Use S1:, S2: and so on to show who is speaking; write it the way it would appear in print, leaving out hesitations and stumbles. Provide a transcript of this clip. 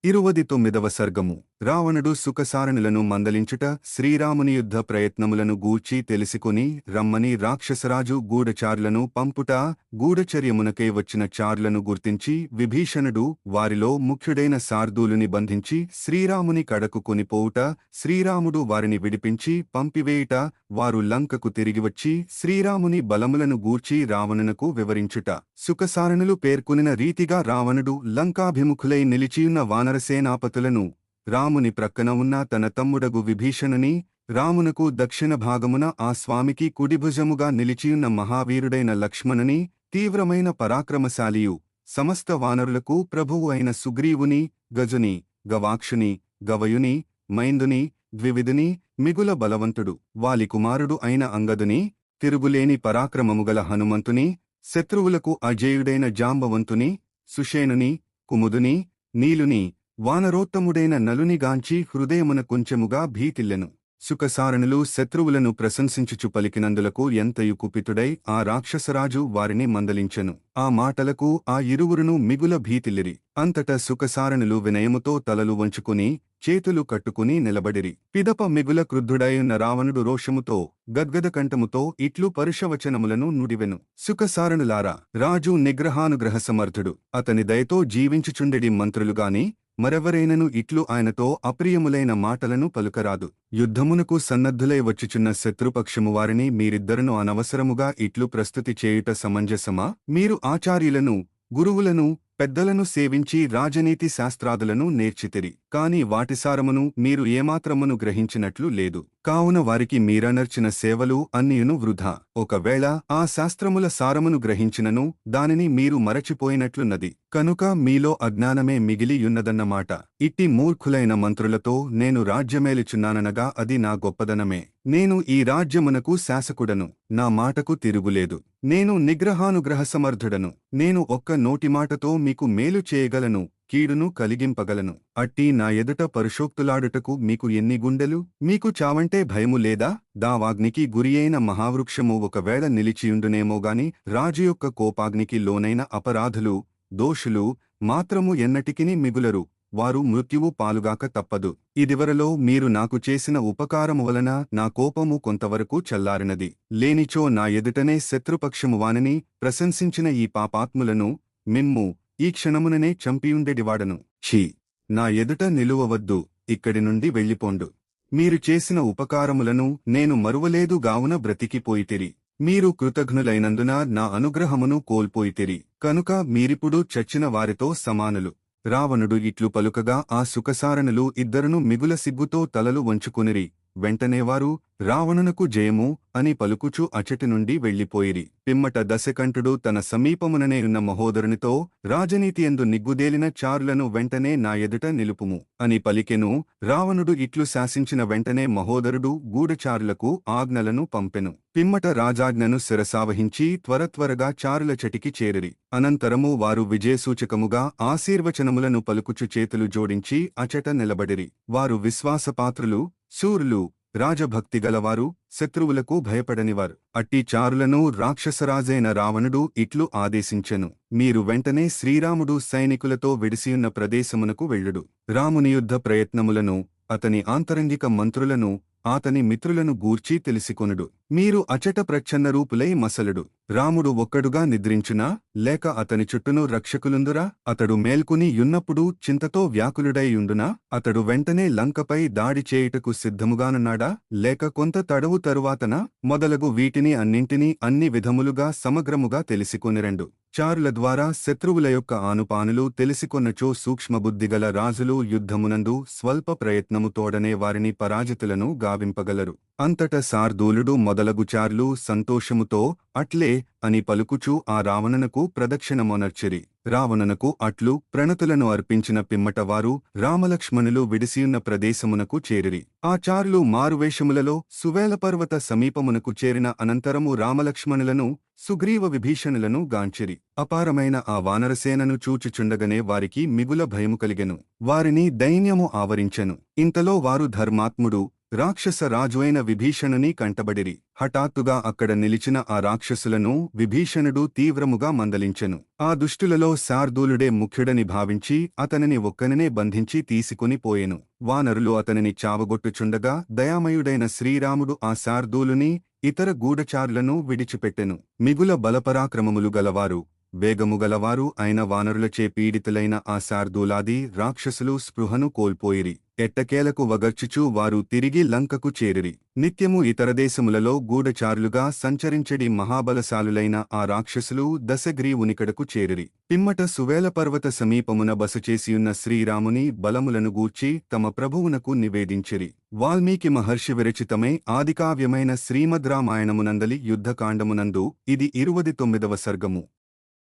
S1: 29వ సర్గము రావణుడు సుఖసారణులను మందలించుట శ్రీరాముని యుద్ధ ప్రయత్నములను గూర్చి తెలిసికొని రమ్మని రాక్షసరాజు గూఢచారులను పంపుట గూఢచర్యమునకై వచ్చిన చారులను గుర్తించి విభీషణుడు వారిలో ముఖ్యుడైన శార్దూలుని బంధించి శ్రీరాముని కడకు కొనిపోవుట శ్రీరాముడు వారిని విడిపించి పంపివేయుట వారు లంకకు తిరిగివచ్చి శ్రీరాముని బలములను గూర్చి రావణునకు వివరించుట సుఖసారణులు పేర్కొనిన రీతిగా రావణుడు లంకాభిముఖులై నిలిచియున్న వానరసేనాపతులను రాముని ప్రక్కన ఉన్న తన తమ్ముడగు విభీషణుని రామునకు దక్షిణ భాగమున ఆ స్వామికి కుడిభుజముగా నిలిచియున్న మహావీరుడైన లక్ష్మణుని తీవ్రమైన పరాక్రమశాలియు సమస్త వానరులకు ప్రభువు అయిన సుగ్రీవుని గజుని గవాక్షుని గవయుని మైందుని ద్వివిధుని మిగుల బలవంతుడు వాలి కుమారుడు అయిన అంగదుని తిరుగులేని పరాక్రమముగల హనుమంతుని శత్రువులకు అజేయుడైన జాంబవంతుని సుషేనుని కుముదుని నీలుని వానరోత్తముడైన నలునిగాంచి హృదయమున కొంచెముగా భీతిల్లెను సుఖసారణులు శత్రువులను ప్రశంసించుచు పలికినందులకు ఎంతయు కుపితుడై ఆ రాక్షసరాజు వారిని మందలించెను ఆ మాటలకు ఆ ఇరువురును మిగుల భీతిల్లిరి అంతట సుఖసారణులు వినయముతో తలలు వంచుకుని చేతులు కట్టుకుని నిలబడిరి పిదప మిగుల క్రుద్ధుడైయున్న రావణుడు రోషముతో గద్గద కంఠముతో ఇట్లు పరుషవచనములను నుడివెను సుఖసారణులారా రాజు నిగ్రహానుగ్రహ సమర్థుడు అతని దయతో జీవించుచుండెడి మంత్రులుగాని మరెవరైనను ఇట్లు ఆయనతో అప్రియములైన మాటలను పలుకరాదు యుద్ధమునకు సన్నద్ధులై వచ్చుచున్న శత్రుపక్షము వారిని మీరిద్దరును అనవసరముగా ఇట్లు ప్రస్తుతి చేయుట సమంజసమా మీరు ఆచార్యులను గురువులను పెద్దలను సేవించి రాజనీతి శాస్త్రాదులను నేర్చితిరి కాని వాటిసారమును మీరు ఏమాత్రమును గ్రహించినట్లు లేదు కావున వారికి మీరనర్చిన సేవలు అన్నియును వృధా ఒకవేళ ఆ శాస్త్రముల సారమును గ్రహించినను దానిని మీరు మరచిపోయినట్లున్నది కనుక మీలో అజ్ఞానమే మిగిలియున్నదన్నమాట ఇట్టి మూర్ఖులైన మంత్రులతో నేను రాజ్యమేలుచున్నాననగా అది నా గొప్పదనమే నేను ఈ రాజ్యమునకు శాసకుడను నా మాటకు తిరుగులేదు నేను నిగ్రహానుగ్రహ సమర్థుడను నేను ఒక్క నోటిమాటతో మీకు మేలు చేయగలను కీడును కలిగింపగలను అట్టి నా ఎదుట పరుషోక్తులాడుటకు మీకు ఎన్ని గుండెలు మీకు చావంటే భయము లేదా దావాగ్నికి గురియైన మహావృక్షము ఒకవేళ నిలిచియుండునేమోగాని రాజు యొక్క కోపాగ్నికి లోనైన అపరాధులు దోషులు మాత్రము ఎన్నటికిని మిగులరు వారు మృత్యువు పాలుగాక తప్పదు ఇదివరలో మీరు నాకు చేసిన ఉపకారము వలన నా కోపము కొంతవరకు చల్లారినది లేనిచో నా ఎదుటనే శత్రుపక్షము వానిని ప్రశంసించిన ఈ పాపాత్ములను మిమ్ము ఈ క్షణముననే చంపియుండెడివాడను ఛీ నా ఎదుట నిలువవద్దు ఇక్కడి నుండి వెళ్ళిపోండు మీరు చేసిన ఉపకారములను నేను మరువలేదు గావున బ్రతికిపోయితిరి మీరు కృతఘ్నులైనందున నా అనుగ్రహమును కోల్పోయితిరి కనుక మీరిప్పుడు చచ్చిన వారితో సమానులు రావణుడు ఇట్లు పలుకగా ఆ సుఖసారణులు ఇద్దరును మిగుల సిగ్గుతో తలలు వంచుకునిరి వెంటనే వారు రావణునకు జయము అని పలుకుచు అచటి నుండి వెళ్లిపోయిరి పిమ్మట దశకంఠుడు తన సమీపముననే ఉన్న మహోదరునితో రాజనీతియందు నిగ్గుదేలిన చారులను వెంటనే నా ఎదుట నిలుపుము అని పలికెను రావణుడు ఇట్లు శాసించిన వెంటనే మహోదరుడు గూఢచారులకు ఆజ్ఞలను పంపెను పిమ్మట రాజాజ్ఞను శిరసావహించి త్వరత్వరగా చారుల చటికి చేరిరి అనంతరము వారు విజయసూచకముగా ఆశీర్వచనములను పలుకుచు చేతులు జోడించి అచట నిలబడిరి వారు విశ్వాసపాత్రులు శూరులు రాజభక్తిగలవారు శత్రువులకు భయపడనివారు అట్టి చారులను రాక్షసరాజైన రావణుడు ఇట్లు ఆదేశించెను మీరు వెంటనే శ్రీరాముడు సైనికులతో విడిసియున్న ప్రదేశమునకు వెళ్ళుడు రాముని యుద్ధ ప్రయత్నములను అతని ఆంతరంగిక మంత్రులను అతని మిత్రులను గూర్చి తెలిసికొనుడు మీరు అచట ప్రచ్ఛన్న రూపులై మసలుడు రాముడు ఒక్కడుగా నిద్రించునా లేక అతని చుట్టూను రక్షకులుందురా అతడు మేల్కుని యున్నప్పుడు చింతతో వ్యాకులుడై యుండునా అతడు వెంటనే లంకపై దాడి చేయుటకు సిద్ధముగానున్నాడా లేక కొంత తడవు తరువాతన మొదలగు వీటిని అన్నింటినీ అన్ని విధములుగా సమగ్రముగా తెలిసికొనిరెండు చారుల ద్వారా శత్రువుల యొక్క ఆనుపానులు తెలిసికొన్నచో సూక్ష్మబుద్ధిగల రాజులు యుద్ధమునందు స్వల్ప ప్రయత్నము తోడనే వారిని పరాజితులను గావింపగలరు అంతట శార్దూలుడు మొదలగు చార్లు సంతోషముతో అట్లే అని పలుకుచూ ఆ రావణునకు ప్రదక్షిణమొనర్చిరి రావణునకు అట్లు ప్రణతులను అర్పించిన పిమ్మట వారు రామలక్ష్మణులు విడిసియున్న ప్రదేశమునకు చేరిరి ఆ చార్లు మారువేషములలో సువేలపర్వత సమీపమునకు చేరిన అనంతరము రామలక్ష్మణులను సుగ్రీవ విభీషణులను గాంచిరి అపారమైన ఆ వానరసేనను చూచుచుండగనే వారికి మిగుల భయము కలిగెను వారిని దైన్యము ఆవరించెను ఇంతలో వారు ధర్మాత్ముడు రాక్షస రాజువైన విభీషణుని కంటబడిరి. హఠాత్తుగా అక్కడ నిలిచిన ఆ రాక్షసులను విభీషణుడు తీవ్రముగా మందలించెను. ఆ దుష్టులలో శార్దూలుడే ముఖ్యుడని భావించి అతనిని ఒక్కనినే బంధించి తీసుకుని పోయెను. వానరులు అతనిని చావగొట్టుచుండగా దయామయుడైన శ్రీరాముడు ఆ శార్దూలుని ఇతర గూఢచారులను విడిచిపెట్టెను. మిగుల బలపరాక్రమములు గలవారు, వేగము గలవారు అయిన వానరులచే పీడితులైన ఆ శార్దూలాది రాక్షసులు స్పృహను కోల్పోయిరి. ఎట్టకేలకు వగర్చుచూ వారు తిరిగి లంకకు చేరిరి. నిత్యము ఇతర దేశములలో గూఢచారులుగా సంచరించెడి మహాబలశాలులైన ఆ రాక్షసులు దశగ్రీవునికడకు చేరిరి. పిమ్మట సువేల పర్వత సమీపమున బసచేసియున్న శ్రీరాముని బలములను గూర్చి తమ ప్రభువునకు నివేదించిరి. వాల్మీకి మహర్షి విరచితమై ఆదికావ్యమైన శ్రీమద్ రామాయణమునందలి యుద్ధకాండమునందు ఇది 29వ సర్గము.